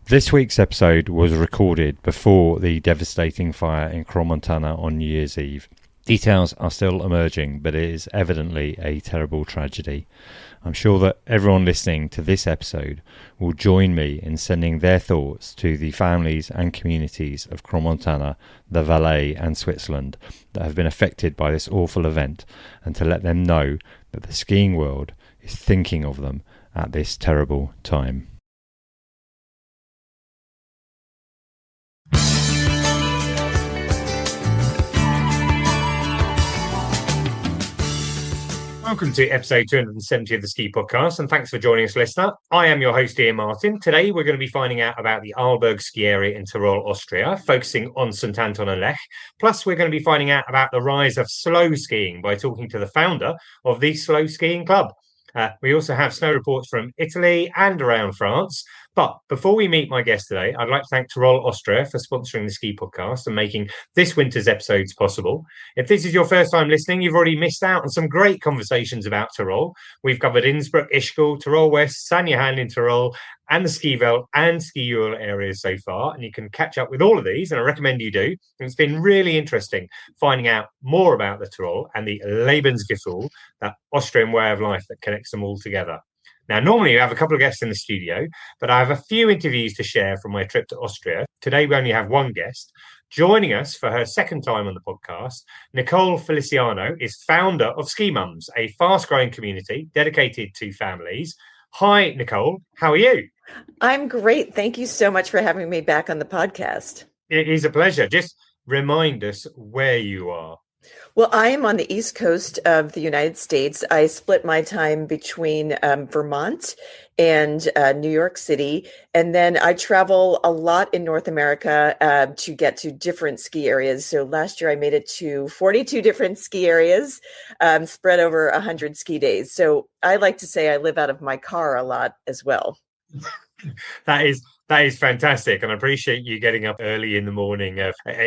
This week's episode was recorded before the devastating fire in Crans-Montana on New Year's Eve. Details are still emerging, but it is evidently a terrible tragedy. I'm sure that everyone listening to this episode will join me in sending their thoughts to the families and communities of Crans-Montana, the Valais and Switzerland that have been affected by this awful event, and to let them know that the skiing world is thinking of them at this terrible time. Welcome to episode 270 of the Ski Podcast, and thanks for joining us, listener. I am your host, Iain Martin. Today, we're going to be finding out about the Arlberg ski area in Tirol, Austria, focusing on St Anton and Lech. Plus, we're going to be finding out about the rise of slow skiing by talking to the founder of the Slow Skiing Club. We also have snow reports from Italy and around France. But before we meet my guest today, I'd like to thank Tirol, Austria for sponsoring the Ski Podcast and making this winter's episodes possible. If this is your first time listening, you've already missed out on some great conversations about Tirol. We've covered Innsbruck, Ischgl, Tirol West, St Johann in Tirol, and the Ski Welt and Ski Ural areas so far. And you can catch up with all of these, and I recommend you do. And it's been really interesting finding out more about the Tirol and the Lebensgefühl, that Austrian way of life that connects them all together. Now, normally I have a couple of guests in the studio, but I have a few interviews to share from my trip to Austria. Today, we only have one guest. Joining us for her second time on the podcast, Nicole Feliciano is founder of SkiMoms, a fast-growing community dedicated to families. Hi, Nicole. How are you? I'm great. Thank you so much for having me back on the podcast. It is a pleasure. Just remind us where you are. Well, I am on the East Coast of the United States. I split my time between Vermont and New York City. And then I travel a lot in North America to get to different ski areas. So last year I made it to 42 different ski areas, spread over 100 ski days. So I like to say I live out of my car a lot as well. That is fantastic, and I appreciate you getting up early in the morning.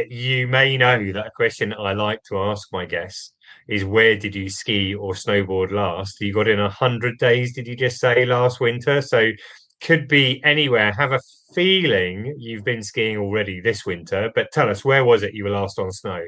You may know that a question I like to ask my guests is, where did you ski or snowboard last? You got in 100 days, did you just say, last winter? So could be anywhere. Have a feeling you've been skiing already this winter, but tell us, where was it you were last on snow?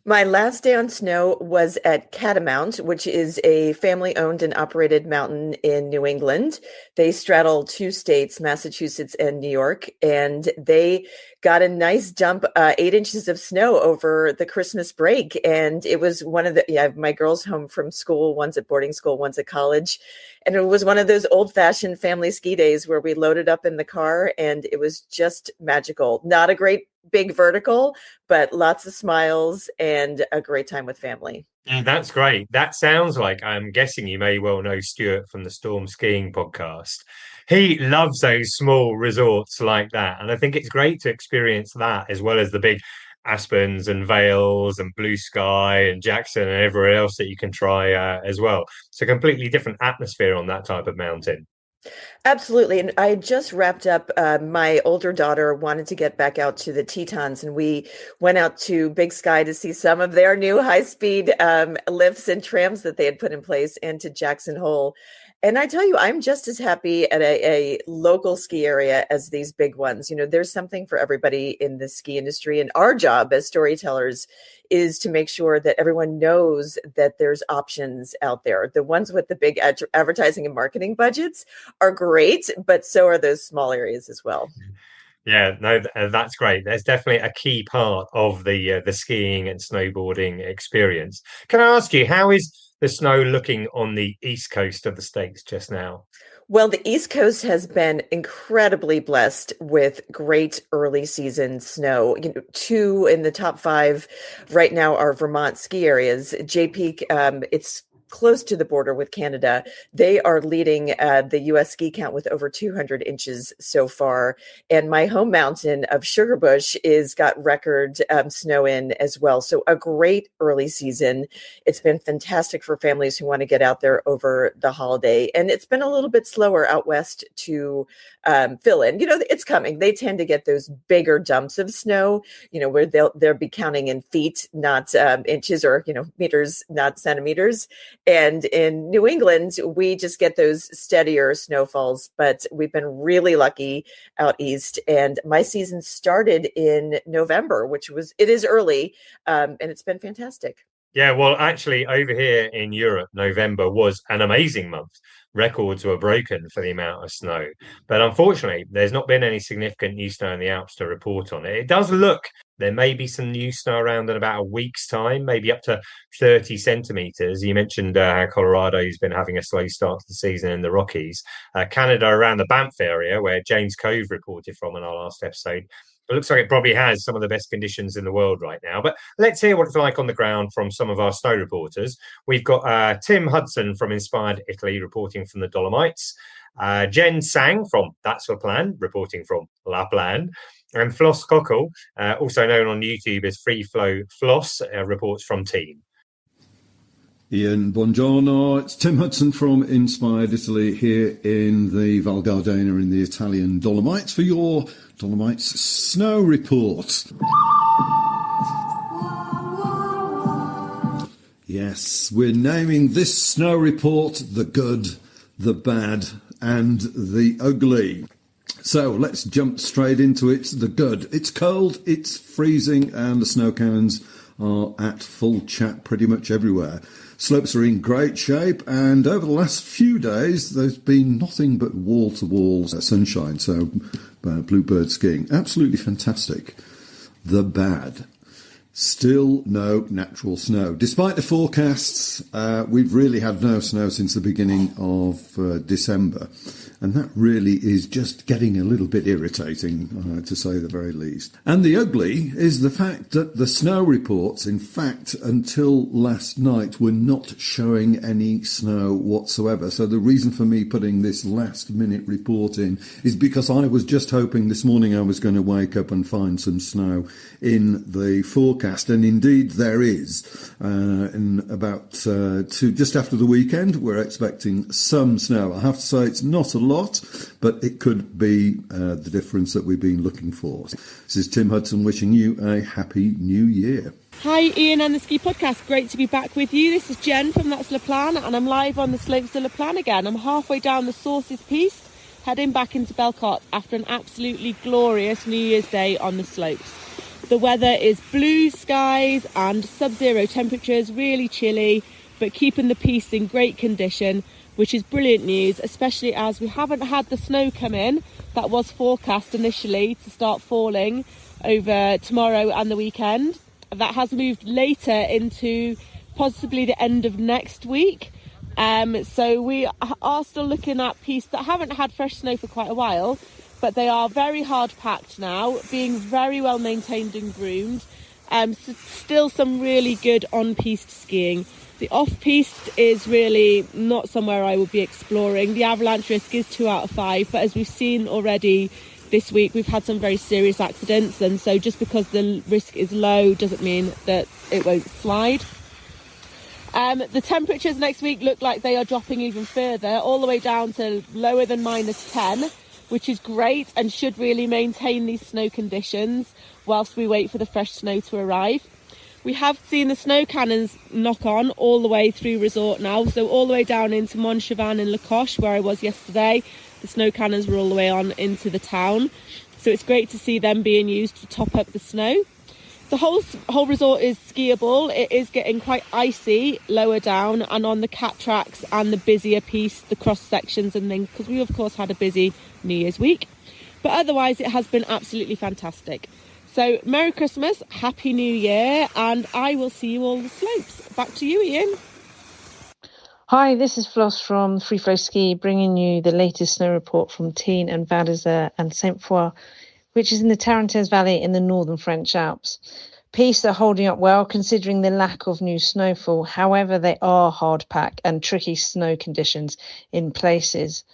My last day on snow was at Catamount, which is a family-owned and operated mountain in New England. They straddle two states, Massachusetts and New York, and they got a nice dump, 8 inches of snow over the Christmas break. And it was one of the, my girls home from school, one's at boarding school, one's at college. And it was one of those old-fashioned family ski days where we loaded up in the car, and it was just magical. Not a great big vertical, but lots of smiles and a great time with family. Yeah, that's great. That sounds like, I'm guessing you may well know Stuart from the Storm Skiing podcast. He loves those small resorts like that. And I think it's great to experience that as well as the big Aspens and Vales and Blue Sky and Jackson and everywhere else that you can try as well. It's a completely different atmosphere on that type of mountain. Absolutely. And I just wrapped up, my older daughter wanted to get back out to the Tetons, and we went out to Big Sky to see some of their new high-speed lifts and trams that they had put in place, and to Jackson Hole. And I tell you, I'm just as happy at a local ski area as these big ones. You know, there's something for everybody in the ski industry. And our job as storytellers is to make sure that everyone knows that there's options out there. The ones with the big advertising and marketing budgets are great, but so are those small areas as well. Yeah, no, that's great. There's definitely a key part of the skiing and snowboarding experience. Can I ask you, how is the snow looking on the east coast of the States just now? Well, the East Coast has been incredibly blessed with great early season snow. You know, 2 in the top 5 right now are Vermont ski areas. J-Peak, it's close to the border with Canada. They are leading the U.S. ski count with over 200 inches so far. And my home mountain of Sugarbush is got record snow in as well. So a great early season. It's been fantastic for families who want to get out there over the holiday. And it's been a little bit slower out west to fill in. You know, it's coming. They tend to get those bigger dumps of snow, you know, where they'll be counting in feet, not inches, or, you know, meters, not centimeters. And in New England, we just get those steadier snowfalls, but we've been really lucky out east. And my season started in November, it is early, and it's been fantastic. Yeah, well, actually, over here in Europe, November was an amazing month. Records were broken for the amount of snow. But unfortunately, there's not been any significant new snow in the Alps to report on it. It does look there may be some new snow around in about a week's time, maybe up to 30 centimetres. You mentioned how Colorado's been having a slow start to the season in the Rockies. Canada around the Banff area, where James Cove reported from in our last episode, it looks like it probably has some of the best conditions in the world right now. But let's hear what it's like on the ground from some of our snow reporters. We've got Tim Hudson from Inspired Italy reporting from the Dolomites, Jen Sang from That's the Plan reporting from Lapland, and Floss Cockle, also known on YouTube as Free Flow Floss, reports from Team. Iain, buongiorno. It's Tim Hudson from Inspired Italy here in the Val Gardena in the Italian Dolomites for your Dolomites Snow Report. Yes, we're naming this snow report the good, the bad and the ugly. So let's jump straight into it. The good. It's cold, it's freezing and the snow cannons are at full chat pretty much everywhere. Slopes are in great shape, and over the last few days there's been nothing but wall-to-wall sunshine, so bluebird skiing, absolutely fantastic. The bad. Still no natural snow. Despite the forecasts, we've really had no snow since the beginning of December. And that really is just getting a little bit irritating, to say the very least. And the ugly is the fact that the snow reports, in fact, until last night, were not showing any snow whatsoever. So the reason for me putting this last-minute report in is because I was just hoping this morning I was going to wake up and find some snow in the forecast. And indeed there is. In about just after the weekend, we're expecting some snow. I have to say it's not a lot, but it could be the difference that we've been looking for. This is Tim Hudson wishing you a happy new year. Hi Iain and the Ski Podcast, great to be back with you. This is Jen from That's Le Plan and I'm live on the slopes of Le Plan again. I'm halfway down the Sources Piste, heading back into Belcourt after an absolutely glorious New Year's Day on the slopes. The weather is blue skies and sub-zero temperatures, really chilly, but keeping the piste in great condition, which is brilliant news, especially as we haven't had the snow come in that was forecast initially to start falling over tomorrow and the weekend. That has moved later into possibly the end of next week. So we are still looking at pistes that haven't had fresh snow for quite a while, but they are very hard packed now, being very well maintained and groomed. So still some really good on-piste skiing. The off-piste is really not somewhere I would be exploring. The avalanche risk is 2 out of 5, but as we've seen already this week, we've had some very serious accidents, and so just because the risk is low doesn't mean that it won't slide. The temperatures next week look like they are dropping even further, all the way down to lower than -10, which is great and should really maintain these snow conditions whilst we wait for the fresh snow to arrive. We have seen the snow cannons knock on all the way through resort now, so all the way down into Montchevan and Lacoche, where I was yesterday. The snow cannons were all the way on into the town, so it's great to see them being used to top up the snow. The whole resort is skiable. It is getting quite icy lower down and on the cat tracks and the busier piece, the cross sections and things, because we of course had a busy New Year's week. But otherwise it has been absolutely fantastic. So Merry Christmas, Happy New Year, and I will see you all the slopes. Back to you, Iain. Hi, this is Floss from Free Flow Ski, bringing you the latest snow report from Tignes and Val d'Isère and Sainte-Foy, which is in the Tarentaise Valley in the northern French Alps. Pistes are holding up well considering the lack of new snowfall. However, they are hard pack and tricky snow conditions in places.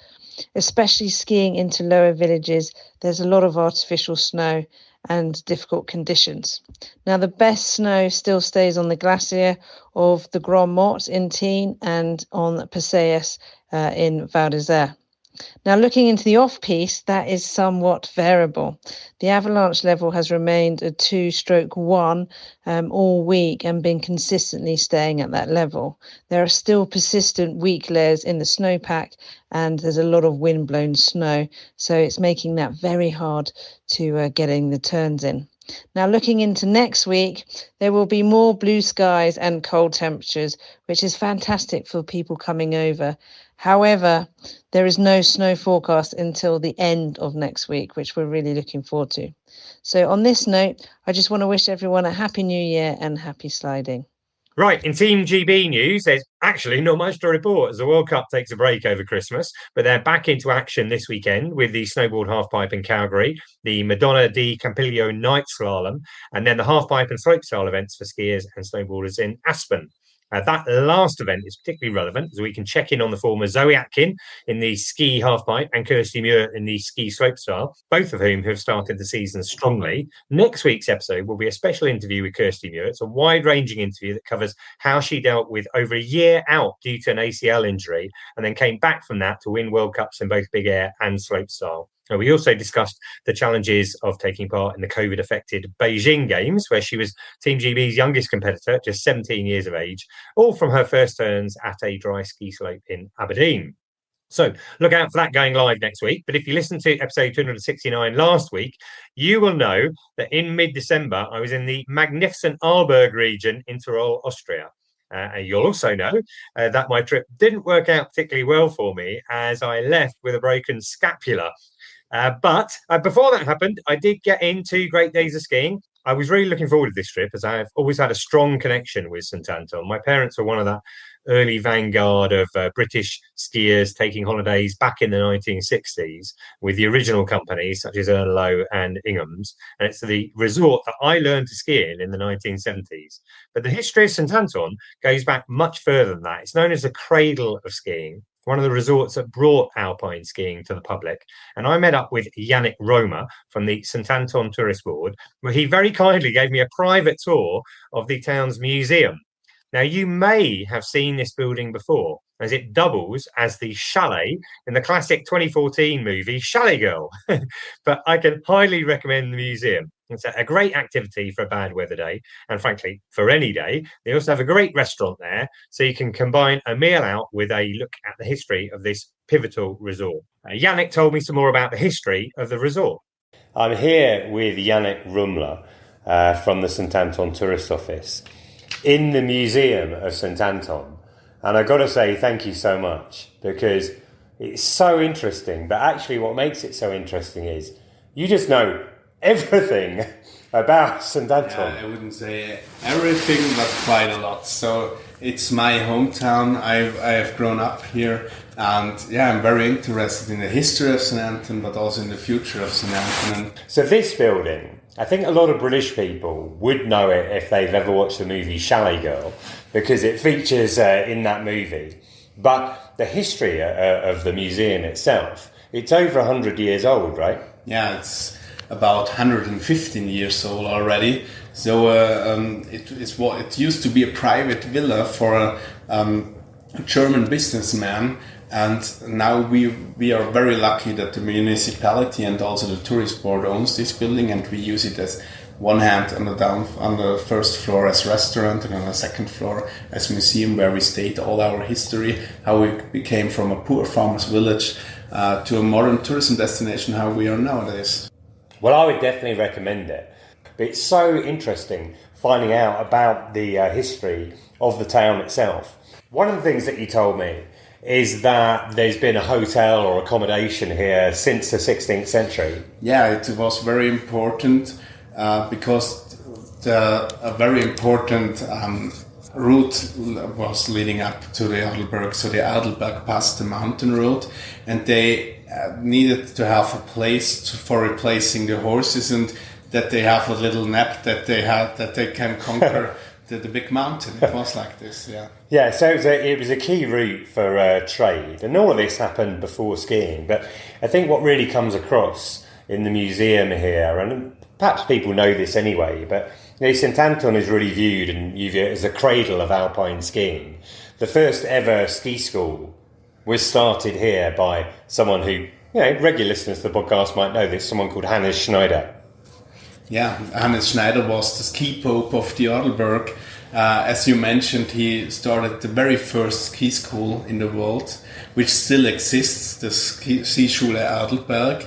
Especially skiing into lower villages, there's a lot of artificial snow and difficult conditions. Now, the best snow still stays on the glacier of the Grand Mort in Tignes and on Perseus in Val d'Isère. Now, looking into the off-piste, that is somewhat variable. The avalanche level has remained a 2/1 all week and been consistently staying at that level. There are still persistent weak layers in the snowpack, and there's a lot of wind-blown snow, so it's making that very hard to getting the turns in. Now, looking into next week, there will be more blue skies and cold temperatures, which is fantastic for people coming over. However, there is no snow forecast until the end of next week, which we're really looking forward to. So on this note, I just want to wish everyone a happy new year and happy sliding. Right, in Team GB news, there's actually not much to report as the World Cup takes a break over Christmas, but they're back into action this weekend with the snowboard halfpipe in Calgary, the Madonna di Campiglio night slalom, and then the halfpipe and slopestyle events for skiers and snowboarders in Aspen. That last event is particularly relevant as we can check in on the form of Zoe Atkin in the ski halfpipe and Kirsty Muir in the ski slopestyle, both of whom have started the season strongly. Next week's episode will be a special interview with Kirsty Muir. It's a wide-ranging interview that covers how she dealt with over a year out due to an ACL injury and then came back from that to win World Cups in both big air and slopestyle. We also discussed the challenges of taking part in the COVID-affected Beijing Games, where she was Team GB's youngest competitor, just 17 years of age, all from her first turns at a dry ski slope in Aberdeen. So look out for that going live next week. But if you listened to episode 269 last week, you will know that in mid-December, I was in the magnificent Arlberg region in Tirol, Austria. And you'll also know that my trip didn't work out particularly well for me as I left with a broken scapula. But before that happened, I did get in 2 great days of skiing. I was really looking forward to this trip as I've always had a strong connection with St Anton. My parents were one of that early vanguard of British skiers taking holidays back in the 1960s with the original companies such as Lowe and Ingham's. And it's the resort that I learned to ski in the 1970s. But the history of St Anton goes back much further than that. It's known as the cradle of skiing, one of the resorts that brought alpine skiing to the public. And I met up with Yannick from the St Anton Tourist Board, where he very kindly gave me a private tour of the town's museum. Now, you may have seen this building before, as it doubles as the chalet in the classic 2014 movie Chalet Girl. But I can highly recommend the museum. It's a great activity for a bad weather day, and frankly, for any day. They also have a great restaurant there, so you can combine a meal out with a look at the history of this pivotal resort. Yannick told me some more about the history of the resort. I'm here with Yannick Rumler from the St Anton Tourist Office in the Museum of St Anton. And I've got to say thank you so much, because it's so interesting. But actually what makes it so interesting is you just know everything about St Anton. Yeah, I wouldn't say everything, but quite a lot. So it's my hometown. I have grown up here, and I'm very interested in the history of St Anton, but also in the future of St Anton. So this building, I think a lot of British people would know it if they've ever watched the movie Chalet Girl, because it features in that movie. But the history of the museum itself, it's over 100 years old, right? Yeah, it's about 115 years old already. So it used to be a private villa for a German businessman, and now we are very lucky that the municipality and also the tourist board owns this building, and we use it as one hand on the first floor as restaurant, and on the second floor as museum, where we state all our history, how we became from a poor farmer's village to a modern tourism destination, how we are nowadays. Well, I would definitely recommend it. But it's so interesting finding out about the history of the town itself. One of the things that you told me is that there's been a hotel or accommodation here since the 16th century. Yeah, it was very important because a very important route was leading up to the Arlberg. So the Arlberg passed the mountain road, and they needed to have a place for replacing the horses, and that they have a little nap that they can conquer the big mountain. It was like this, yeah. Yeah, so it was a key route for trade, and all of this happened before skiing. But I think what really comes across in the museum here, and perhaps people know this anyway, but St Anton is really viewed as a cradle of alpine skiing. The first ever ski school was started here by someone who, regular listeners to the podcast might know this, someone called Hannes Schneider. Yeah, Hannes Schneider was the ski pope of the Arlberg. As you mentioned, he started the very first ski school in the world, which still exists, the Skischule Arlberg.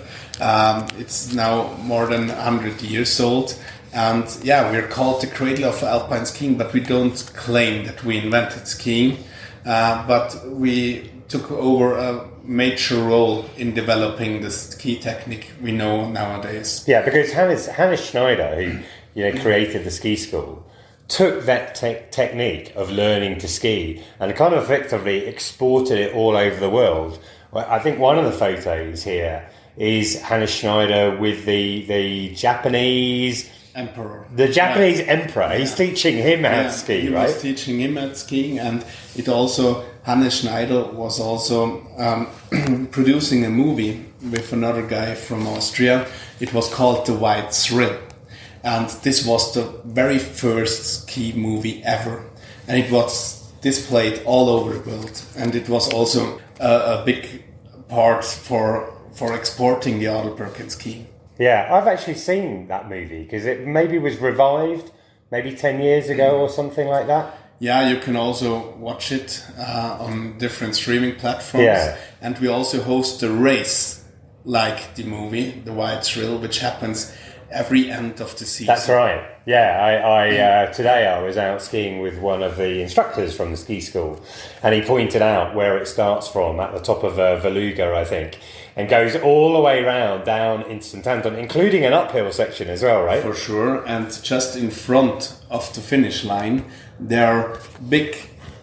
It's now more than 100 years old. And we're called the cradle of alpine skiing, but we don't claim that we invented skiing. But we took over a major role in developing the ski technique we know nowadays. Yeah, because Hannes Schneider, who created the ski school, took that technique of learning to ski and kind of effectively exported it all over the world. I think one of the photos here is Hannes Schneider with the Japanese emperor. The Japanese emperor. Yeah. He's teaching him how to ski, right? He was teaching him how to skiing, and it also, Hannes Schneider was also producing a movie with another guy from Austria. It was called The White Thrill. And this was the very first ski movie ever. And it was displayed all over the world. And it was also a big part for exporting the Arlberg and skiing. Yeah, I've actually seen that movie because it maybe was revived maybe 10 years ago or something like that. Yeah, you can also watch it on different streaming platforms. Yeah. And we also host a race like the movie, The White Thrill, which happens every end of the season. That's right. Yeah, today I was out skiing with one of the instructors from the ski school, and he pointed out where it starts from at the top of Veluga, I think, and goes all the way round down into St Anton, including an uphill section as well, right? For sure. And just in front of the finish line, there are big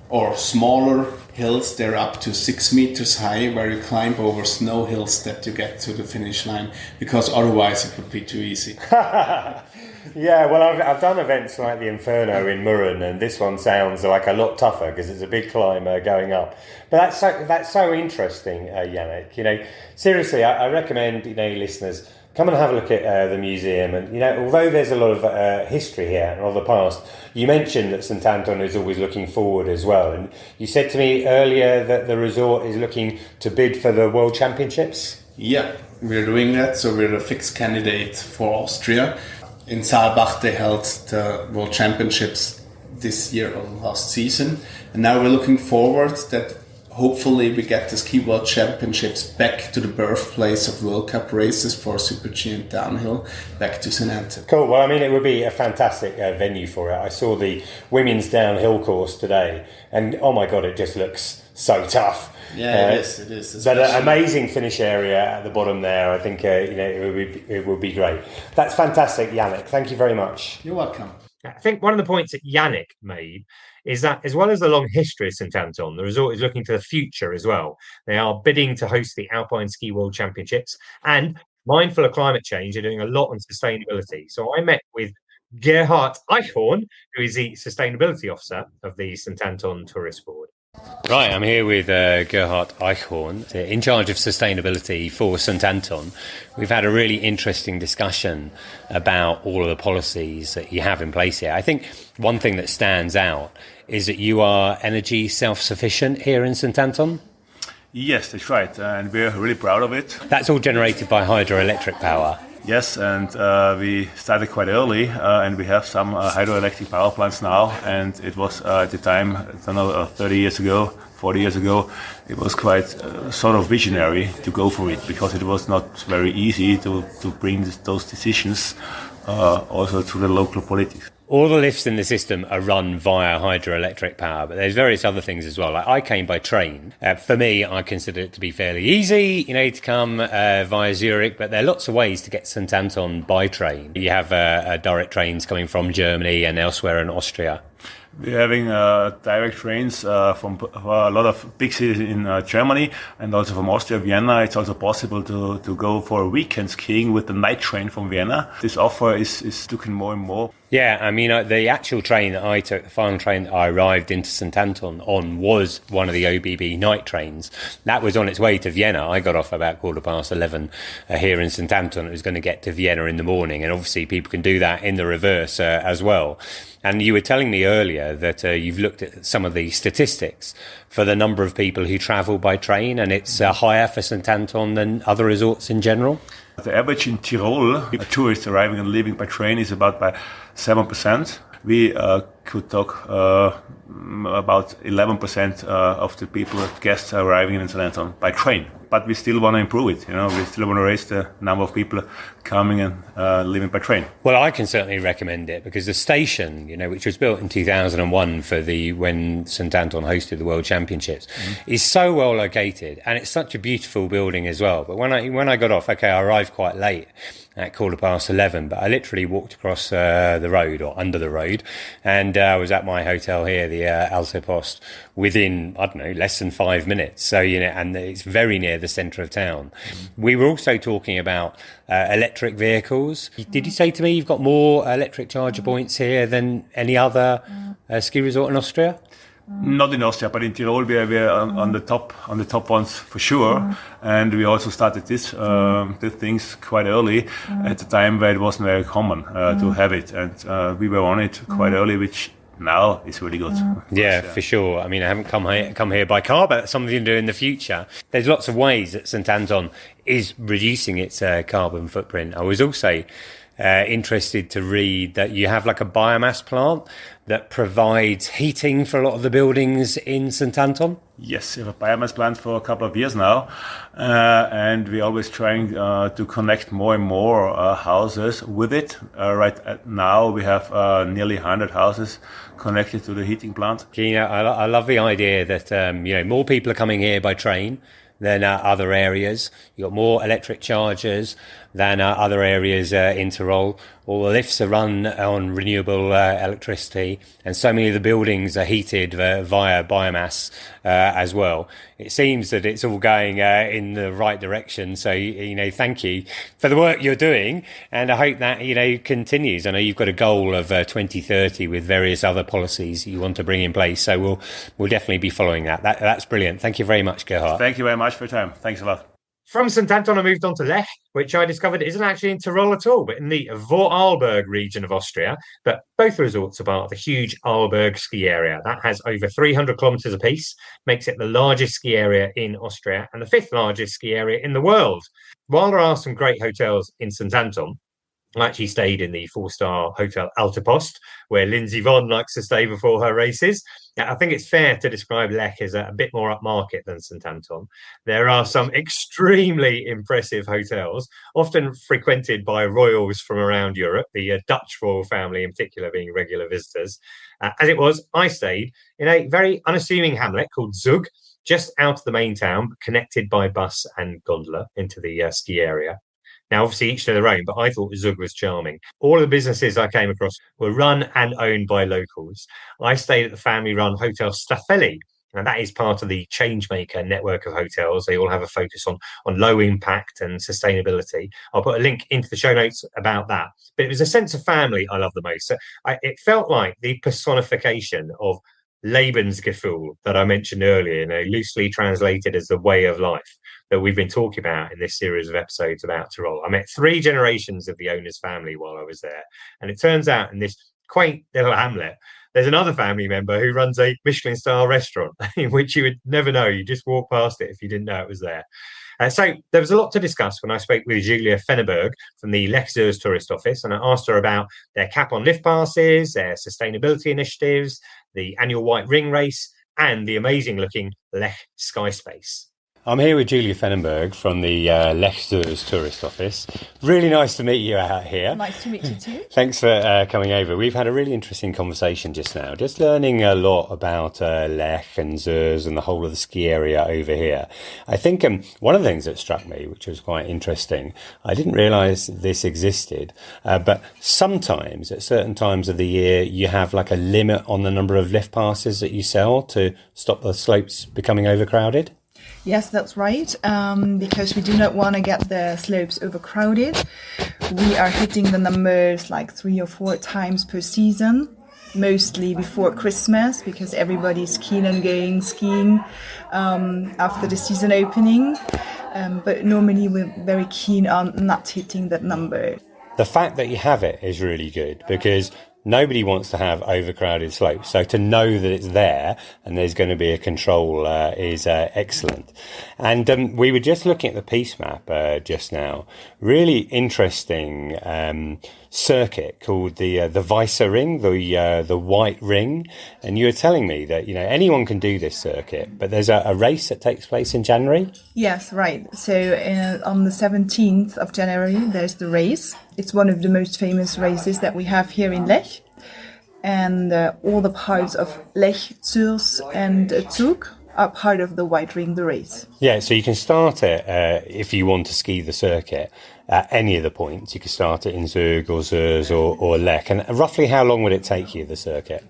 or smaller hills. They're up to 6 meters high, where you climb over snow hills that you get to the finish line, because otherwise it would be too easy. Yeah, well, I've done events like the Inferno in Murren, and this one sounds like a lot tougher because it's a big climb going up. But that's so interesting, Yannick. Seriously, I recommend listeners come and have a look at the museum. And although there's a lot of history here and of the past, you mentioned that St Anton is always looking forward as well. And you said to me earlier that the resort is looking to bid for the World Championships. Yeah, we're doing that. So we're a fixed candidate for Austria. In Saalbach, they held the World Championships this year or last season. And now we're looking forward that hopefully we get the Ski World Championships back to the birthplace of World Cup races for Super G and downhill, back to St Anton. Cool. Well, I mean, it would be a fantastic venue for it. I saw the women's downhill course today, and oh my God, it just looks so tough. Yeah, it is. But an amazing finish area at the bottom there. I think it would be great. That's fantastic, Yannick. Thank you very much. You're welcome. I think one of the points that Yannick made is that, as well as the long history of St Anton, the resort is looking to the future as well. They are bidding to host the Alpine Ski World Championships, and mindful of climate change, they're doing a lot on sustainability. So I met with Gerhard Eichhorn, who is the sustainability officer of the St Anton Tourist Board. Right, I'm here with Gerhard Eichhorn, in charge of sustainability for St Anton. We've had a really interesting discussion about all of the policies that you have in place here. I think one thing that stands out is that you are energy self-sufficient here in St Anton. Yes, that's right, and we're really proud of it. That's all generated by hydroelectric power. Yes, and we started quite early, and we have some hydroelectric power plants now, and it was at the time, I don't know, 30 years ago, 40 years ago, it was quite sort of visionary to go for it, because it was not very easy to bring those decisions also to the local politics. All the lifts in the system are run via hydroelectric power, but there's various other things as well. Like I came by train. For me, I consider it to be fairly easy, to come via Zurich, but there are lots of ways to get St Anton by train. You have direct trains coming from Germany and elsewhere in Austria. We're having direct trains from a lot of big cities in Germany and also from Austria, Vienna. It's also possible to go for a weekend skiing with the night train from Vienna. This offer is taken more and more. Yeah, I mean, the actual train that I took, the final train that I arrived into St Anton on, was one of the OBB night trains. That was on its way to Vienna. I got off about 11:15 here in St Anton. It was going to get to Vienna in the morning, and obviously people can do that in the reverse as well. And you were telling me earlier earlier that you've looked at some of the statistics for the number of people who travel by train, and it's higher for St Anton than other resorts in general. The average in Tirol, tourists arriving and leaving by train, is about by 7%. We could talk about 11% of the people, guests arriving in St Anton by train. But we still want to improve it. We still want to raise the number of people coming and leaving by train. Well, I can certainly recommend it because the station, which was built in 2001 for when St Anton hosted the World Championships, is so well located, and it's such a beautiful building as well. But when I got off, I arrived quite late at 11:15, but I literally walked across the road or under the road, and I was at my hotel here, the Alto Post, within, less than 5 minutes. So, and it's very near the centre of town. We were also talking about electric vehicles. Did you say to me you've got more electric charger points here than any other ski resort in Austria? Not in Austria, but in Tirol we are on the top ones for sure. And we also started these things quite early at the time where it wasn't very common to have it, and we were on it quite early, which now is really good. Yeah, for sure. I haven't come here by car, but that's something to do in the future. There's lots of ways that St Anton is reducing its carbon footprint. I was also interested to read that you have like a biomass plant that provides heating for a lot of the buildings in St Anton. Yes, we have a biomass plant for a couple of years now, and we're always trying to connect more and more houses with it. Right now we have nearly 100 houses connected to the heating plant. I love the idea that more people are coming here by train than other areas. You've got more electric chargers than other areas in Tirol. All the lifts are run on renewable electricity, and so many of the buildings are heated via biomass as well. It seems that it's all going in the right direction. So, thank you for the work you're doing, and I hope that, continues. I know you've got a goal of 2030 with various other policies you want to bring in place. So we'll definitely be following that. That's brilliant. Thank you very much, Gerhard. Thank you very much for your time. Thanks a lot. From St Anton, I moved on to Lech, which I discovered isn't actually in Tirol at all, but in the Vorarlberg region of Austria. But both resorts are part of the huge Arlberg ski area. That has over 300 kilometres apiece, makes it the largest ski area in Austria and the fifth largest ski area in the world. While there are some great hotels in St Anton, I actually stayed in the 4-star Hotel Alto Post, where Lindsay Vonn likes to stay before her races. I think it's fair to describe Lech as a bit more upmarket than St Anton. There are some extremely impressive hotels, often frequented by royals from around Europe, the Dutch royal family in particular being regular visitors. As it was, I stayed in a very unassuming hamlet called Zug, just out of the main town, connected by bus and gondola into the ski area. Now, obviously, each to their own, but I thought Zug was charming. All of the businesses I came across were run and owned by locals. I stayed at the family-run Hotel Stafeli, and that is part of the Changemaker network of hotels. They all have a focus on low impact and sustainability. I'll put a link into the show notes about that. But it was a sense of family I love the most. So it felt like the personification of Lebensgefühl that I mentioned earlier, loosely translated as the way of life that we've been talking about in this series of episodes about Tirol. I met 3 generations of the owner's family while I was there. And it turns out in this quaint little hamlet, there's another family member who runs a Michelin-star restaurant, in which you would never know. You just walk past it if you didn't know it was there. So there was a lot to discuss when I spoke with Julia Fenneberg from the Lech-Zurs tourist office, and I asked her about their cap on lift passes, their sustainability initiatives, the annual White Ring race, and the amazing-looking Lech Skyspace. I'm here with Julia Fenneberg from the Lech-Zurs tourist office. Really nice to meet you out here. Nice to meet you too. Thanks for coming over. We've had a really interesting conversation just now, just learning a lot about Lech and Zurs and the whole of the ski area over here. I think one of the things that struck me, which was quite interesting, I didn't realise this existed, but sometimes at certain times of the year you have like a limit on the number of lift passes that you sell to stop the slopes becoming overcrowded. Yes, that's right, because we do not want to get the slopes overcrowded. We are hitting the numbers like 3 or 4 times per season, mostly before Christmas, because everybody's keen on going skiing after the season opening. But normally we're very keen on not hitting that number. The fact that you have it is really good, because Nobody wants to have overcrowded slopes. So to know that it's there and there's going to be a control is excellent. And we were just looking at the piste map just now. Really interesting circuit called the Weisse Ring, the white ring. And you were telling me that, you know, anyone can do this circuit, but there's a race that takes place in January? Yes, right. So on the 17th of January, there's the race. It's one of the most famous races that we have here in Lech. And all the parts of Lech-Zurs and Zug are part of the white ring, the race. Yeah, so you can start it if you want to ski the circuit at any of the points. You can start it in Zug or Zurs or Lech. And roughly how long would it take you, the circuit?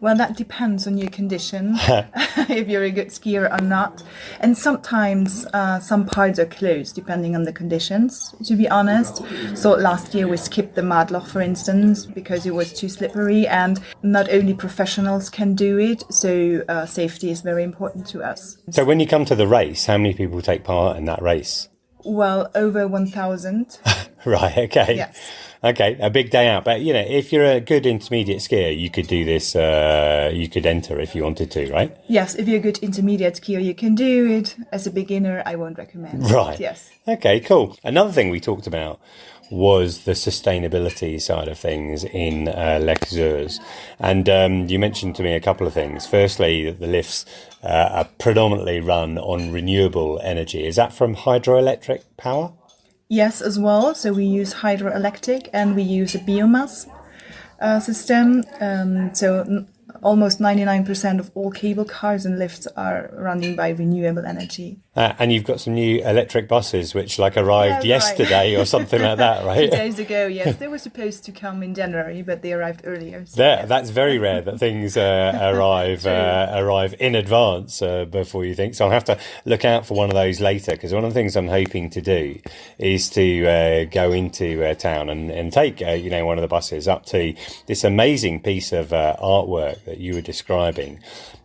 Well, that depends on your condition, if you're a good skier or not. And sometimes some parts are closed, depending on the conditions, to be honest. So last year we skipped the Madloch, for instance, because it was too slippery. And not only professionals can do it, so safety is very important to us. So when you come to the race, how many people take part in that race? Well, over 1,000. Right, okay. Yes. Okay, a big day out. But, you know, if you're a good intermediate skier, you could do this, you could enter if you wanted to, right? Yes, if you're a good intermediate skier, you can do it. As a beginner, I won't recommend. Right. Yes. Okay, cool. Another thing we talked about was the sustainability side of things in Lech-Zurs. And you mentioned to me a couple of things. Firstly, that the lifts are predominantly run on renewable energy. Is that from hydroelectric power? Yes, as well. So we use hydroelectric and we use a biomass system. So almost 99% of all cable cars and lifts are running by renewable energy. And you've got some new electric buses which arrived yesterday or something like that, right? 2 days ago, yes. They were supposed to come in January, but they arrived earlier. So That's very rare that things arrive in advance before you think. So I'll have to look out for one of those later, because one of the things I'm hoping to do is to go into town and take one of the buses up to this amazing piece of artwork that you were describing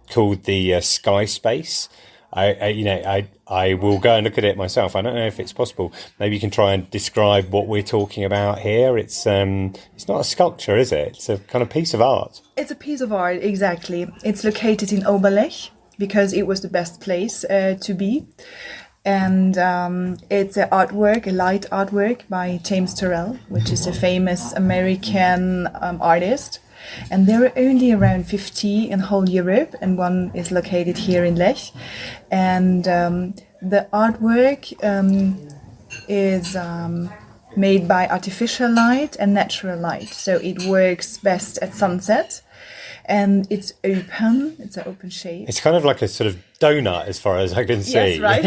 called the Skyspace. I will go and look at it myself. I don't know if it's possible. Maybe you can try and describe what we're talking about here. It's not a sculpture, is it? It's a kind of piece of art. It's a piece of art, exactly. It's located in Oberlech because it was the best place to be. And it's a light artwork by James Turrell, which is a famous American artist. And there are only around 50 in whole Europe, and one is located here in Lech. And the artwork is made by artificial light and natural light. So it works best at sunset. And it's open. It's an open shape. It's kind of like a sort of donut as far as I can see. Yes, right?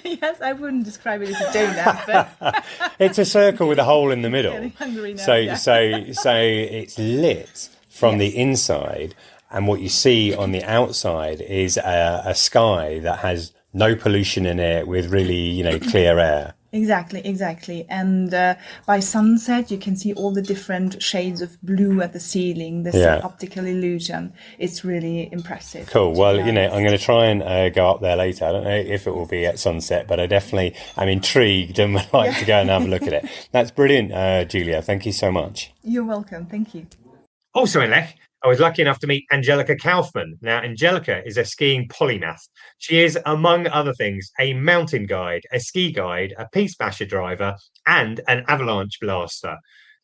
Yes, I wouldn't describe it as a donut, but it's a circle with a hole in the middle. Getting hungry now, so yeah. it's lit from the inside, and what you see on the outside is a sky that has no pollution in it, with really clear air. Exactly. And by sunset, you can see all the different shades of blue at the ceiling. This optical illusion. It's really impressive. Cool. Well, I'm going to try and go up there later. I don't know if it will be at sunset, but I definitely am intrigued and would like to go and have a look at it. That's brilliant, Julia. Thank you so much. You're welcome. Thank you. Also in Lech, I was lucky enough to meet Angelika Kaufmann. Now, Angelika is a skiing polymath. She is, among other things, a mountain guide, a ski guide, a piste basher driver, and an avalanche blaster.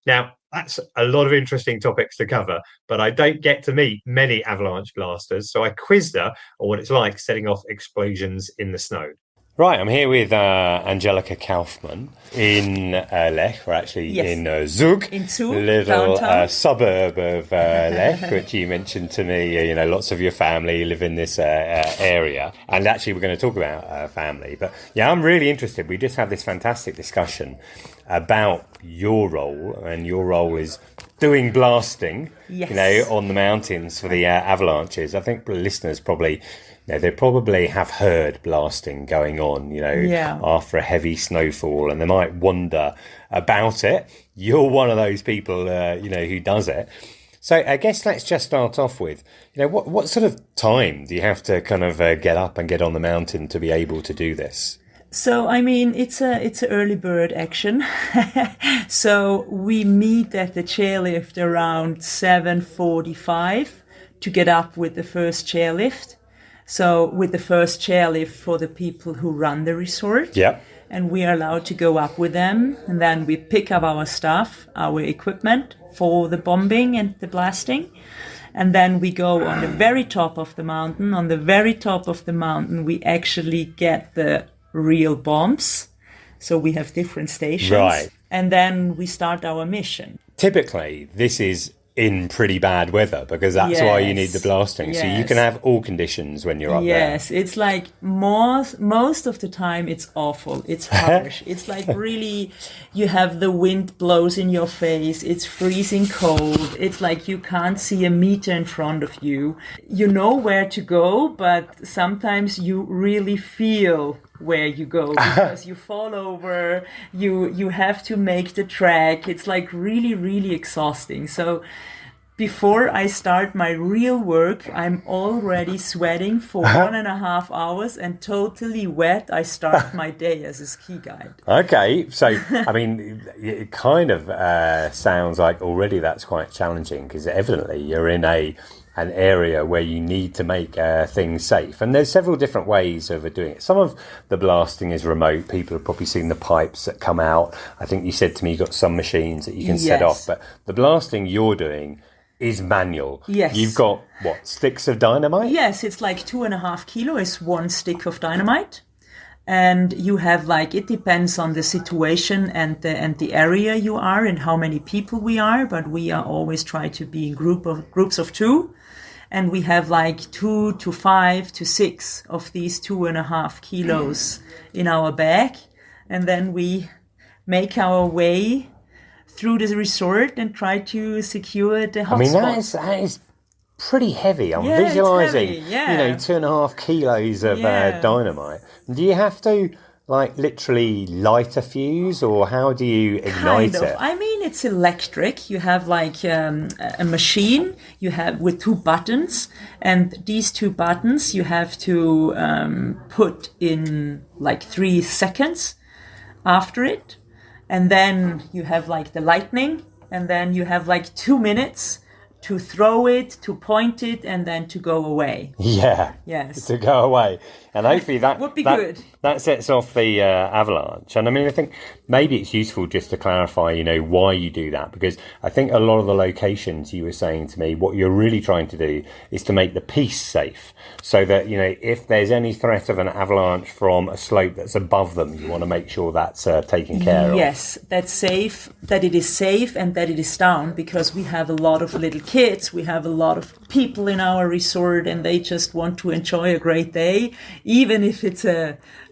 Now, that's a lot of interesting topics to cover, but I don't get to meet many avalanche blasters, so I quizzed her on what it's like setting off explosions in the snow. Right, I'm here with Angelika Kaufmann in Lech. We're actually in Zug, in Zug, a little suburb of Lech, which you mentioned to me. Lots of your family live in this area. And actually, we're going to talk about family. But yeah, I'm really interested. We just had this fantastic discussion about your role, and your role is doing blasting, on the mountains for the avalanches. I think listeners probably... they probably have heard blasting going on, after a heavy snowfall, and they might wonder about it. You're one of those people, who does it. So I guess let's just start off with, what sort of time do you have to kind of get up and get on the mountain to be able to do this? So, I mean, it's a early bird action. So we meet at the chairlift around 7:45 to get up with the first chairlift. So with the first chairlift for the people who run the resort. Yeah. And we are allowed to go up with them. And then we pick up our stuff, our equipment for the bombing and the blasting. And then we go on the very top of the mountain. On the very top of the mountain, we actually get the real bombs. So we have different stations. Right. And then we start our mission. Typically, this is in pretty bad weather because that's why you need the blasting. So you can have all conditions when you're up there. Yes, it's like most of the time it's awful. It's harsh. It's like really, you have the wind blows in your face. It's freezing cold. It's like you can't see a meter in front of you. You know where to go, but sometimes you really feel where you go because you fall over, you have to make the track. It's like really, really exhausting. So before I start my real work, I'm already sweating for 1.5 hours and totally wet. I start my day as a ski guide. Okay, so I mean, it kind of sounds like already that's quite challenging because evidently you're in an area where you need to make things safe. And there's several different ways of doing it. Some of the blasting is remote. People have probably seen the pipes that come out. I think you said to me you've got some machines that you can set off. But the blasting you're doing is manual. Yes. You've got, sticks of dynamite? Yes, it's like 2.5 kilo is one stick of dynamite. And you have it depends on the situation and the area you are and how many people we are. But we are always try to be in groups of 2. And we have 2 to 5 to 6 of these 2.5 kilos in our bag. And then we make our way through the resort and try to secure the hotspot. I mean, that is pretty heavy. I'm visualising, 2.5 kilos of dynamite. Do you have to literally light a fuse, or how do you ignite it? I mean, it's electric. You have a machine you have with 2 buttons, and these 2 buttons you have to put in 3 seconds after it, and then you have the lightning, and then you have 2 minutes to throw it, to point it, and then to go away. Yeah. Yes. To go away. And hopefully that would be good. That sets off the avalanche. And I mean, I think maybe it's useful just to clarify, why you do that. Because I think a lot of the locations you were saying to me, what you're really trying to do is to make the piste safe. So that, if there's any threat of an avalanche from a slope that's above them, you want to make sure that's taken care of. Yes, that's safe, that it is safe and that it is down, because we have a lot of little kids, we have a lot of people in our resort, and they just want to enjoy a great day, even if it's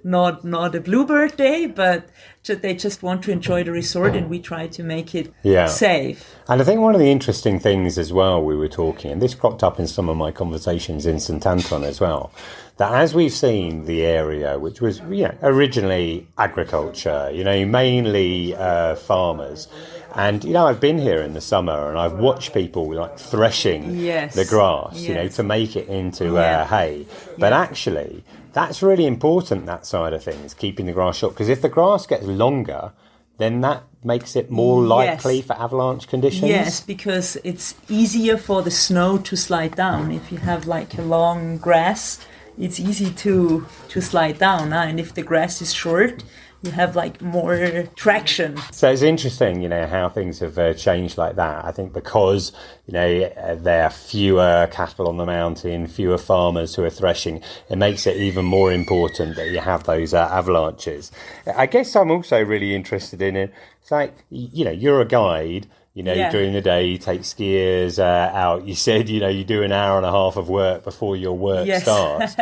not a bluebird day, but they just want to enjoy the resort, and we try to make it safe. And I think one of the interesting things as well, we were talking, and this cropped up in some of my conversations in St Anton as well, that as we've seen the area, which was originally agriculture, mainly farmers, and I've been here in the summer and I've watched people threshing the grass, to make it into hay. But actually, that's really important, that side of things, keeping the grass short, because if the grass gets longer, then that makes it more likely for avalanche conditions. Yes, because it's easier for the snow to slide down. If you have a long grass, it's easy to slide down. And if the grass is short, you have more traction. So it's interesting, how things have changed like that. I think because, there are fewer cattle on the mountain, fewer farmers who are threshing, it makes it even more important that you have those avalanches. I guess I'm also really interested in it. It's you're a guide, during the day you take skiers out. You said, you do an hour and a half of work before your work starts.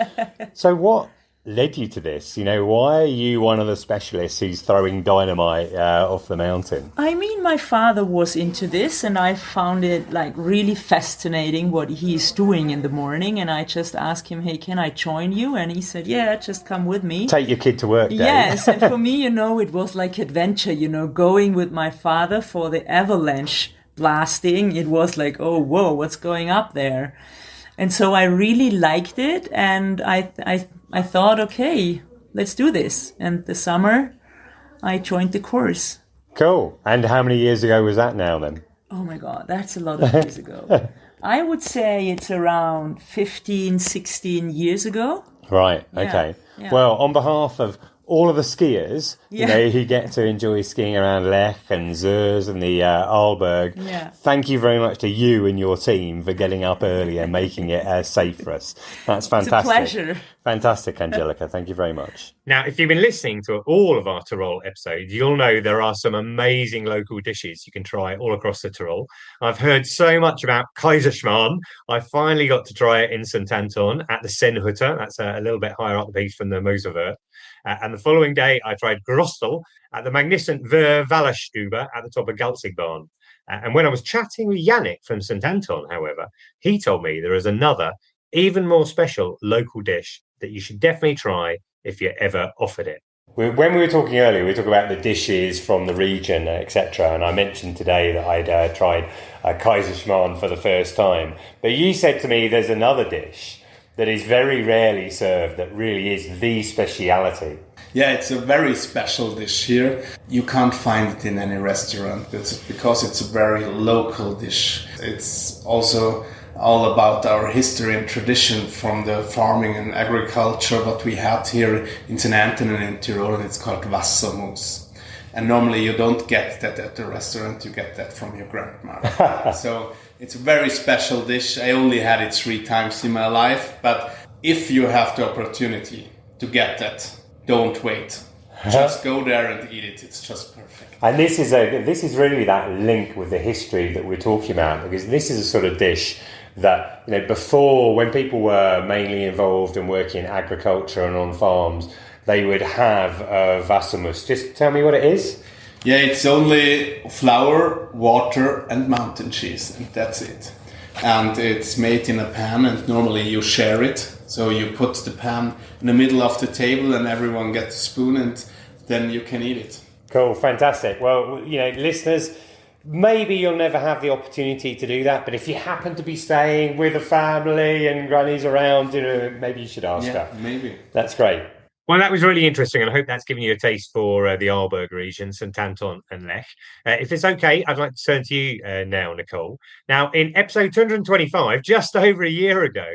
So what led you to this? Why are you one of the specialists who's throwing dynamite off the mountain? I mean, my father was into this, and I found it really fascinating what he's doing in the morning. And I just asked him, hey, can I join you? And he said, yeah, just come with me. Take your kid to work day. Yes, and for me, it was like adventure, going with my father for the avalanche blasting. It was oh, whoa, what's going up there? And so I really liked it, and I thought, okay, let's do this. And the summer, I joined the course. Cool. And how many years ago was that now then? Oh my God, that's a lot of years ago. I would say it's around 15, 16 years ago. Right, okay. Yeah. Well, on behalf of all of the skiers, who get to enjoy skiing around Lech and Zurs and the Arlberg, thank you very much to you and your team for getting up early and making it safe for us. That's fantastic. It's a pleasure. Fantastic, Angelika. Thank you very much. Now, if you've been listening to all of our Tirol episodes, you'll know there are some amazing local dishes you can try all across the Tirol. I've heard so much about Kaiserschmarn. I finally got to try it in St Anton at the Sennhutte. That's a little bit higher up the beach from the Moserwert. And the following day, I tried Gröstl at the magnificent Verwallestube at the top of Galzigbahn. And when I was chatting with Yannick from St Anton, however, he told me there is another, even more special local dish that you should definitely try if you're ever offered it. When we were talking earlier, we were talking about the dishes from the region, etc. And I mentioned today that I'd tried Kaiserschmarn for the first time. But you said to me there's another dish that is very rarely served that really is the speciality. Yeah, it's a very special dish here. You can't find it in any restaurant because it's a very local dish. It's also all about our history and tradition from the farming and agriculture, what we had here in St Anton and in Tirol, and it's called Wassermus. And normally you don't get that at the restaurant, you get that from your grandmother. So it's a very special dish. I only had it 3 times in my life, but if you have the opportunity to get that, don't wait. Just go there and eat it. It's just perfect. And this is really that link with the history that we're talking about, because this is a sort of dish that, before, when people were mainly involved in working in agriculture and on farms, they would have Wassermus. Just tell me what it is. Yeah, it's only flour, water and mountain cheese, and that's it. And it's made in a pan, and normally you share it. So you put the pan in the middle of the table and everyone gets a spoon, and then you can eat it. Cool, fantastic. Well, listeners, maybe you'll never have the opportunity to do that, but if you happen to be staying with a family and grannies around, maybe you should ask her. Maybe. That's great. Well, that was really interesting, and I hope that's given you a taste for the Arlberg region, St Anton and Lech. If it's okay, I'd like to turn to you now, Nicole. Now, in episode 225, just over a year ago,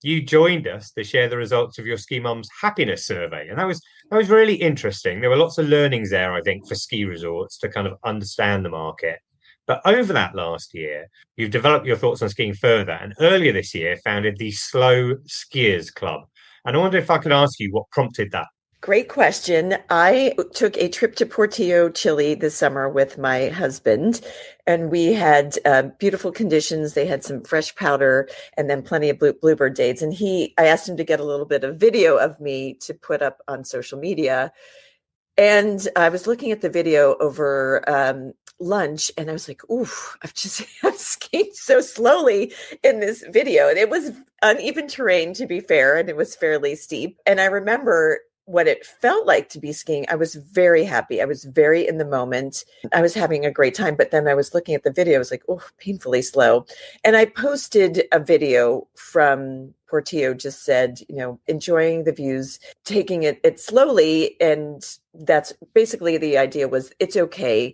you joined us to share the results of your SkiMoms happiness survey, and that was really interesting. There were lots of learnings there, I think, for ski resorts to kind of understand the market. But over that last year, you've developed your thoughts on skiing further, and earlier this year founded the Slow Skiers Club. And I wonder if I could ask you what prompted that. Great question. I took a trip to Portillo, Chile this summer with my husband, and we had beautiful conditions. They had some fresh powder and then plenty of bluebird dates. And I asked him to get a little bit of video of me to put up on social media. And I was looking at the video over lunch, and I was like, oof, I'm skiing so slowly in this video. And it was uneven terrain, to be fair, and it was fairly steep. And I remember what it felt like to be skiing. I was very happy. I was very in the moment. I was having a great time. But then I was looking at the video. I was like, oh, painfully slow. And I posted a video from Portillo, just said, enjoying the views, taking it slowly. And that's basically the idea was, it's okay.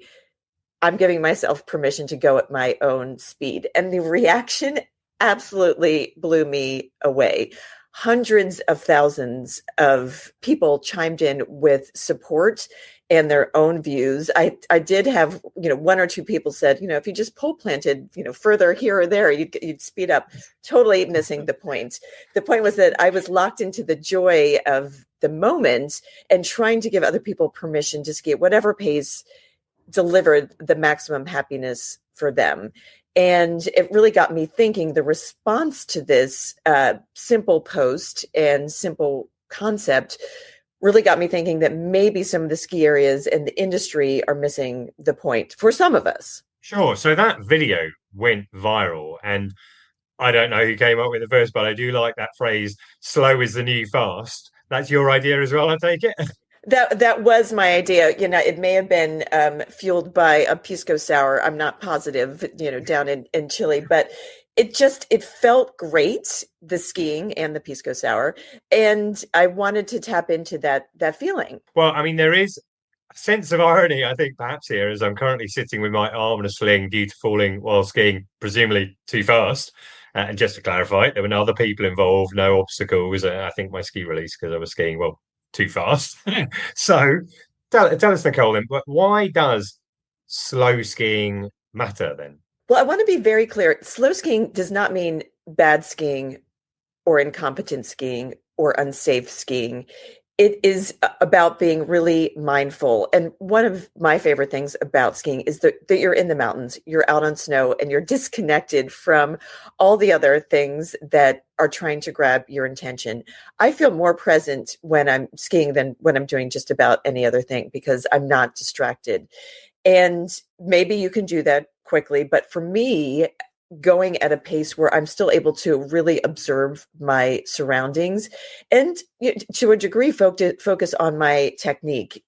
I'm giving myself permission to go at my own speed. And the reaction absolutely blew me away. Hundreds of thousands of people chimed in with support and their own views. I did have, 1 or 2 people said, if you just pole planted, further here or there, you'd speed up. Totally missing the point. The point was that I was locked into the joy of the moment and trying to give other people permission to ski at whatever pace delivered the maximum happiness for them. And it really got me thinking. The response to this simple post and simple concept really got me thinking that maybe some of the ski areas and the industry are missing the point for some of us. Sure. So that video went viral, and I don't know who came up with it first, but I do like that phrase, slow is the new fast. That's your idea as well, I take it? That was my idea. It may have been fueled by a pisco sour. I'm not positive, down in Chile, but it felt great, the skiing and the pisco sour, and I wanted to tap into that feeling. Well, I mean, there is a sense of irony, I think, perhaps here, as I'm currently sitting with my arm in a sling due to falling while skiing, presumably too fast. And just to clarify, there were no other people involved, no obstacles. I think my ski released because I was skiing, well, too fast. So tell us, Nicole, then, why does slow skiing matter then? Well, I want to be very clear. Slow skiing does not mean bad skiing or incompetent skiing or unsafe skiing. It is about being really mindful. And one of my favorite things about skiing is that you're in the mountains, you're out on snow, and you're disconnected from all the other things that are trying to grab your attention. I feel more present when I'm skiing than when I'm doing just about any other thing because I'm not distracted. And maybe you can do that quickly, but for me, going at a pace where I'm still able to really observe my surroundings and to a degree focus on my technique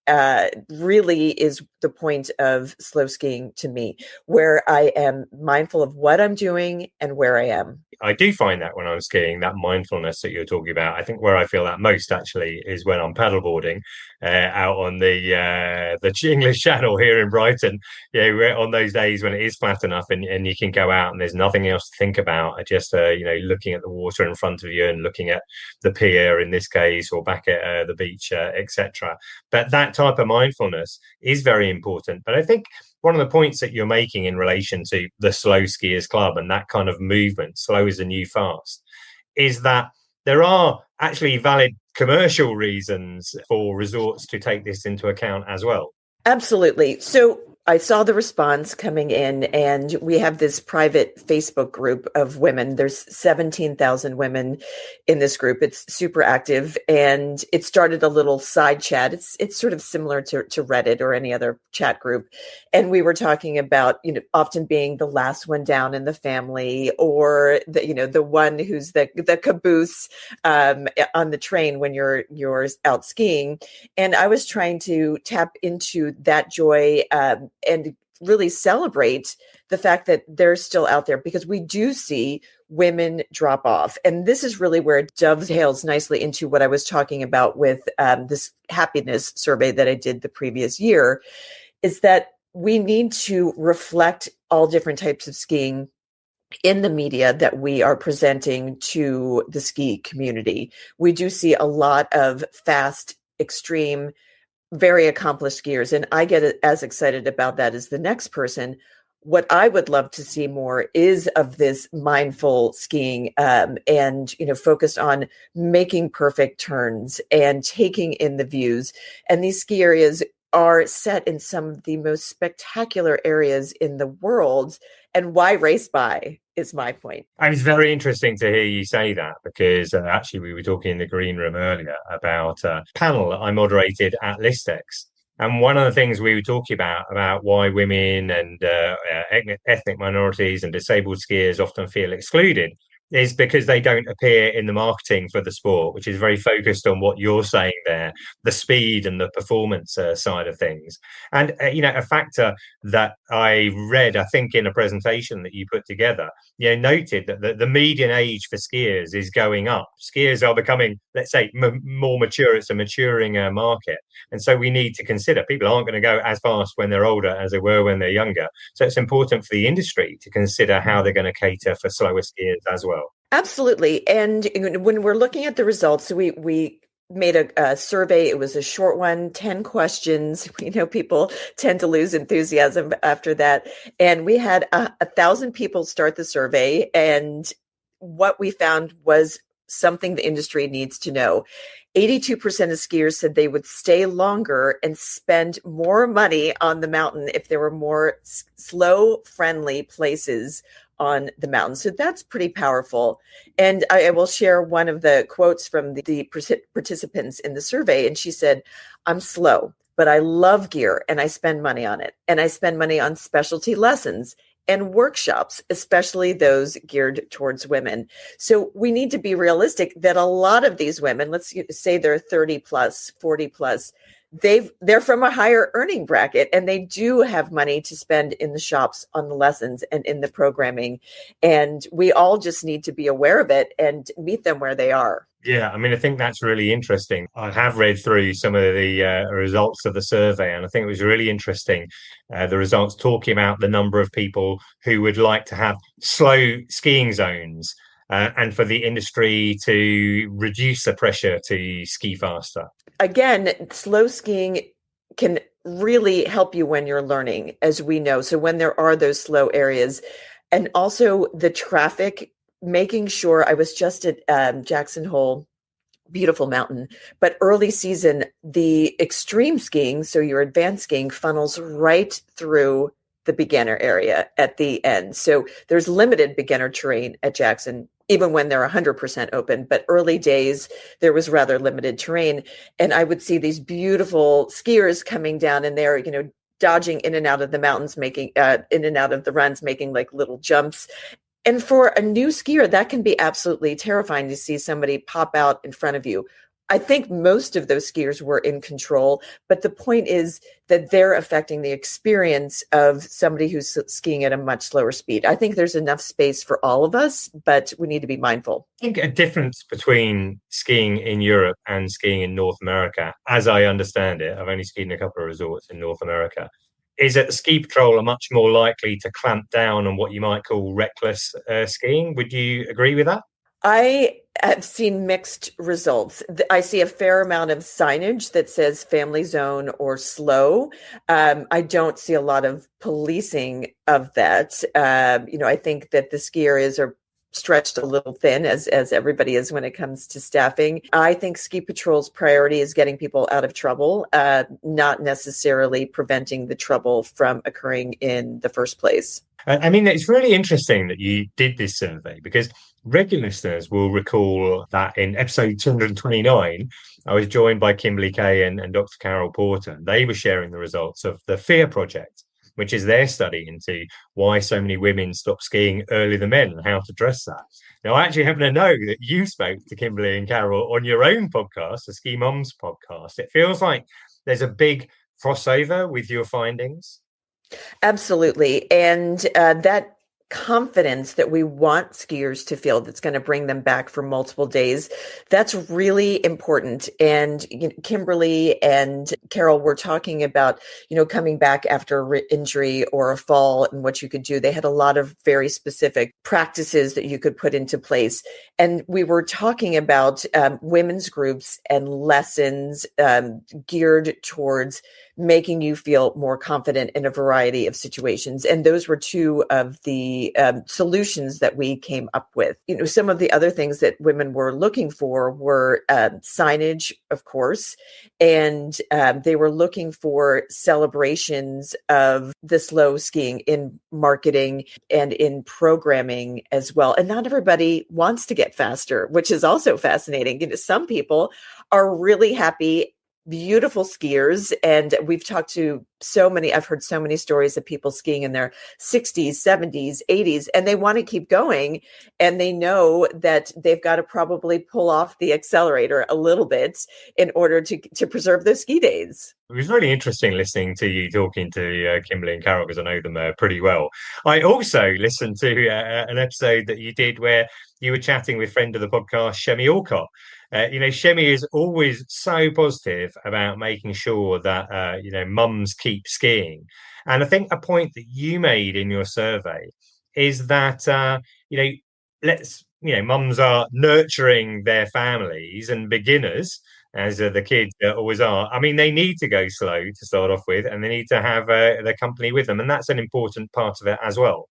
really is the point of slow skiing to me, where I am mindful of what I'm doing and where I am. I do find that when I'm skiing, that mindfulness that you're talking about, I think where I feel that most actually is when I'm paddleboarding out on the English Channel here in Brighton. On those days when it is flat enough and you can go out and there's nothing else to think about, just looking at the water in front of you and looking at the pier in this case, or back at the beach, etc. But that type of mindfulness is very important. But I think one of the points that you're making in relation to the Slow Skiers Club and that kind of movement, slow is the new fast, is that there are actually valid commercial reasons for resorts to take this into account as well. Absolutely. So I saw the response coming in, and we have this private Facebook group of women. There's 17,000 women in this group. It's super active, and it started a little side chat. It's sort of similar to Reddit or any other chat group. And we were talking about, often being the last one down in the family, or the one who's the caboose on the train when you're out skiing. And I was trying to tap into that joy and really celebrate the fact that they're still out there, because we do see women drop off. And this is really where it dovetails nicely into what I was talking about with this happiness survey that I did the previous year, is that we need to reflect all different types of skiing in the media that we are presenting to the ski community. We do see a lot of fast, extreme, very accomplished skiers, and I get as excited about that as the next person. What I would love to see more is of this mindful skiing and focused on making perfect turns and taking in the views. And these ski areas are set in some of the most spectacular areas in the world. And why race by is my point. And it's very interesting to hear you say that, because actually we were talking in the green room earlier about a panel that I moderated at Listex. And one of the things we were talking about why women and ethnic minorities and disabled skiers often feel excluded, is because they don't appear in the marketing for the sport, which is very focused on what you're saying there, the speed and the performance side of things. And, a factor that I read, I think, in a presentation that you put together, noted that the median age for skiers is going up. Skiers are becoming, let's say, more mature. It's a maturing market. And so we need to consider people aren't going to go as fast when they're older as they were when they're younger. So it's important for the industry to consider how they're going to cater for slower skiers as well. Absolutely. And when we're looking at the results, we made a survey. It was a short one, 10 questions. People tend to lose enthusiasm after that. And we had 1,000 people start the survey. And what we found was something the industry needs to know. 82% of skiers said they would stay longer and spend more money on the mountain if there were more slow-friendly places on the mountain. So that's pretty powerful. And I will share one of the quotes from the participants in the survey. And she said, "I'm slow, but I love gear and I spend money on it. And I spend money on specialty lessons and workshops, especially those geared towards women." So we need to be realistic that a lot of these women, let's say they're 30 plus, 40 plus, they're from a higher earning bracket, and they do have money to spend in the shops on the lessons and in the programming. And we all just need to be aware of it and meet them where they are. Yeah, I mean, I think that's really interesting. I have read through some of the results of the survey, and I think it was really interesting, the results talking about the number of people who would like to have slow skiing zones and for the industry to reduce the pressure to ski faster. Again, slow skiing can really help you when you're learning, as we know. So when there are those slow areas, and also the traffic, making sure. I was just at Jackson Hole, beautiful mountain, but early season, the extreme skiing, so your advanced skiing, funnels right through the beginner area at the end. So there's limited beginner terrain at Jackson, even when they're 100% open. But early days, there was rather limited terrain. And I would see these beautiful skiers coming down, and they're, dodging in and out of the mountains, making in and out of the runs, making like little jumps. And for a new skier, that can be absolutely terrifying to see somebody pop out in front of you. I think most of those skiers were in control, but the point is that they're affecting the experience of somebody who's skiing at a much slower speed. I think there's enough space for all of us, but we need to be mindful. I think a difference between skiing in Europe and skiing in North America, as I understand it, I've only skied in a couple of resorts in North America, is that the ski patrol are much more likely to clamp down on what you might call reckless skiing. Would you agree with that? I have seen mixed results. I see a fair amount of signage that says family zone or slow. I don't see a lot of policing of that. I think that the ski areas are stretched a little thin, as everybody is when it comes to staffing. I think ski patrol's priority is getting people out of trouble, not necessarily preventing the trouble from occurring in the first place. I mean, it's really interesting that you did this survey, because regular listeners will recall that in episode 229, I was joined by Kimberly Kay and Dr. Carol Porter. They were sharing the results of the FEAR project, which is their study into why so many women stop skiing earlier than men and how to address that. Now, I actually happen to know that you spoke to Kimberly and Carol on your own podcast, the SkiMoms podcast. It feels like there's a big crossover with your findings. Absolutely. And that confidence that we want skiers to feel, that's going to bring them back for multiple days, that's really important. And Kimberly and Carol were talking about, coming back after an injury or a fall and what you could do. They had a lot of very specific practices that you could put into place. And we were talking about women's groups and lessons geared towards making you feel more confident in a variety of situations. And those were two of the solutions that we came up with. Some of the other things that women were looking for were signage, of course, and they were looking for celebrations of the slow skiing in marketing and in programming as well. And not everybody wants to get faster, which is also fascinating. Some people are really happy, beautiful skiers. And we've talked to I've heard so many stories of people skiing in their 60s, 70s, 80s, and they want to keep going. And they know that they've got to probably pull off the accelerator a little bit in order to preserve those ski days. It was really interesting listening to you talking to Kimberly and Carol, because I know them pretty well. I also listened to an episode that you did where you were chatting with friend of the podcast, Chemmy Alcott. Chemmy is always so positive about making sure that, mums keep skiing. And I think a point that you made in your survey is that, mums are nurturing their families and beginners, as the kids always are. I mean, they need to go slow to start off with, and they need to have their company with them. And that's an important part of it as well.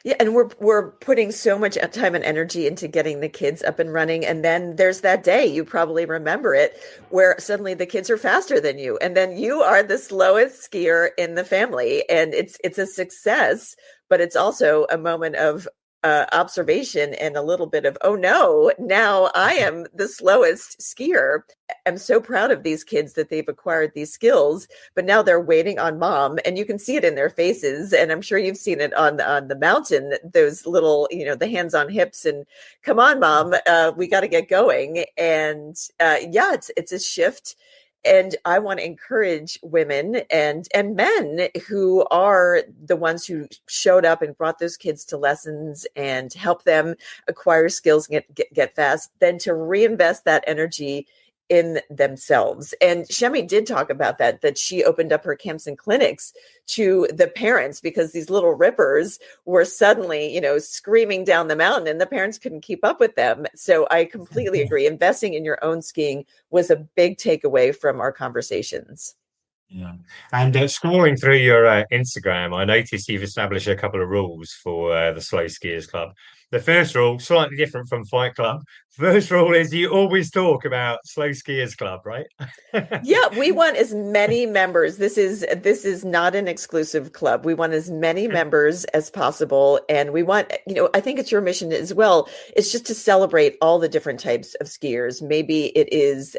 Yeah, and we're putting so much time and energy into getting the kids up and running. And then there's that day, you probably remember it, where suddenly the kids are faster than you. And then you are the slowest skier in the family. And it's a success, but it's also a moment of observation and a little bit of, oh no, now I am the slowest skier. I'm so proud of these kids that they've acquired these skills, but now they're waiting on mom, and you can see it in their faces. And I'm sure you've seen it on the mountain, those little, the hands on hips and come on, mom, we got to get going. And it's a shift. And I want to encourage women and men who are the ones who showed up and brought those kids to lessons and help them acquire skills and get fast, then to reinvest that energy in themselves. And Chemmy did talk about that she opened up her camps and clinics to the parents because these little rippers were suddenly, screaming down the mountain and the parents couldn't keep up with them. So I completely agree. Investing in your own skiing was a big takeaway from our conversations. Yeah. And scrolling through your Instagram, I noticed you've established a couple of rules for the Slow Skiers Club. The first rule, slightly different from Fight Club. First rule is you always talk about Slow Skiers Club, right? Yeah, we want as many members. This is not an exclusive club. We want as many members as possible. And we want, I think it's your mission as well. It's just to celebrate all the different types of skiers. Maybe it is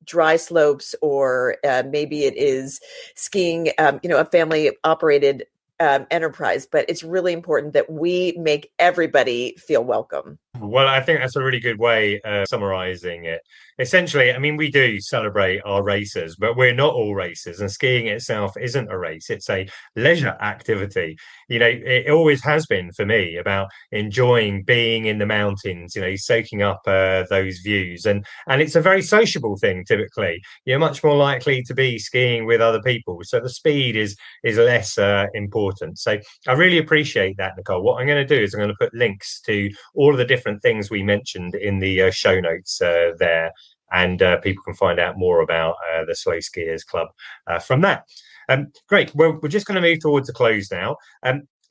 dry slopes, or maybe it is skiing, a family operated enterprise, but it's really important that we make everybody feel welcome. Well, I think that's a really good way of summarizing it. Essentially, I mean, we do celebrate our racers, but we're not all racers, and skiing itself isn't a race. It's a leisure activity. It always has been for me about enjoying being in the mountains, soaking up those views. And it's a very sociable thing, typically. You're much more likely to be skiing with other people. So the speed is less important. So I really appreciate that, Nicole. What I'm going to do is I'm going to put links to all of the different things we mentioned in the show notes there, and people can find out more about the Slow Skiers Club from that. Great. Well, we're just going to move towards a close now.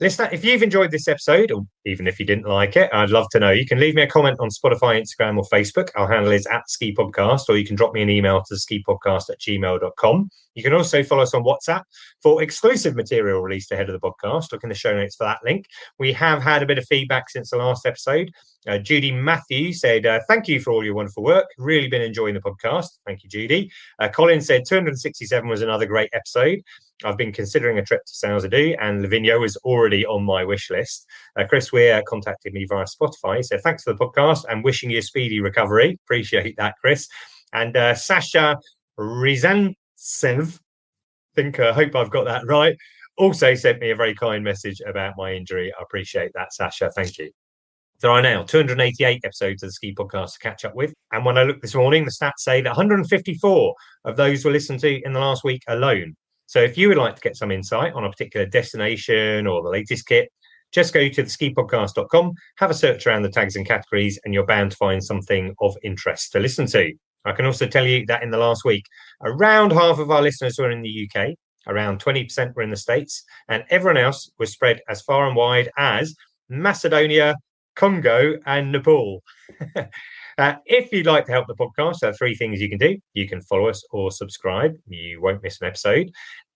Listener, if you've enjoyed this episode, or even if you didn't like it, I'd love to know. You can leave me a comment on Spotify, Instagram, or Facebook. Our handle is @skipodcast, or you can drop me an email to skipodcast@gmail.com. You can also follow us on WhatsApp for exclusive material released ahead of the podcast. Look in the show notes for that link. We have had a bit of feedback since the last episode. Judy Matthews said, thank you for all your wonderful work. Really been enjoying the podcast. Thank you, Judy. Colin said 267 was another great episode. I've been considering a trip to Sennhutte, and Livigno is already on my wish list. Chris Weir contacted me via Spotify. He said, thanks for the podcast and wishing you a speedy recovery. Appreciate that, Chris. And Sasha Rizantsev, hope I've got that right, also sent me a very kind message about my injury. I appreciate that, Sasha. Thank you. There are now 288 episodes of the Ski Podcast to catch up with. And when I looked this morning, the stats say that 154 of those were listened to in the last week alone. So if you would like to get some insight on a particular destination or the latest kit, just go to theskipodcast.com, have a search around the tags and categories, and you're bound to find something of interest to listen to. I can also tell you that in the last week, around half of our listeners were in the UK, around 20% were in the States, and everyone else was spread as far and wide as Macedonia, Congo, and Nepal. If you'd like to help the podcast, there are three things you can do. You can follow us or subscribe. You won't miss an episode.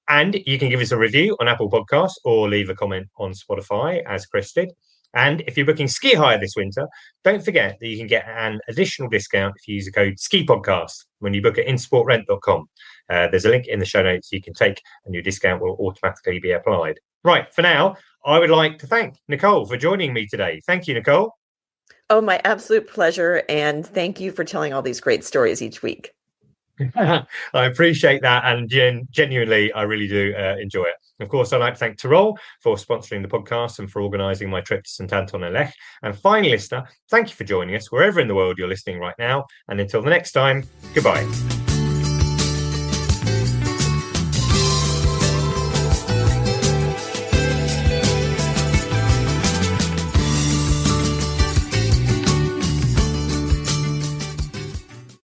And you can give us a review on Apple Podcasts or leave a comment on Spotify, as Chris did. And if you're booking ski hire this winter, don't forget that you can get an additional discount if you use the code SKIPODCAST when you book at insportrent.com. There's a link in the show notes you can take, and your discount will automatically be applied. Right, for now, I would like to thank Nicole for joining me today. Thank you, Nicole. Oh, my absolute pleasure. And thank you for telling all these great stories each week. I appreciate that. And genuinely, I really do enjoy it. Of course, I'd like to thank Tirol for sponsoring the podcast and for organising my trip to St Anton and Lech. And finally, listener, thank you for joining us wherever in the world you're listening right now. And until the next time, goodbye.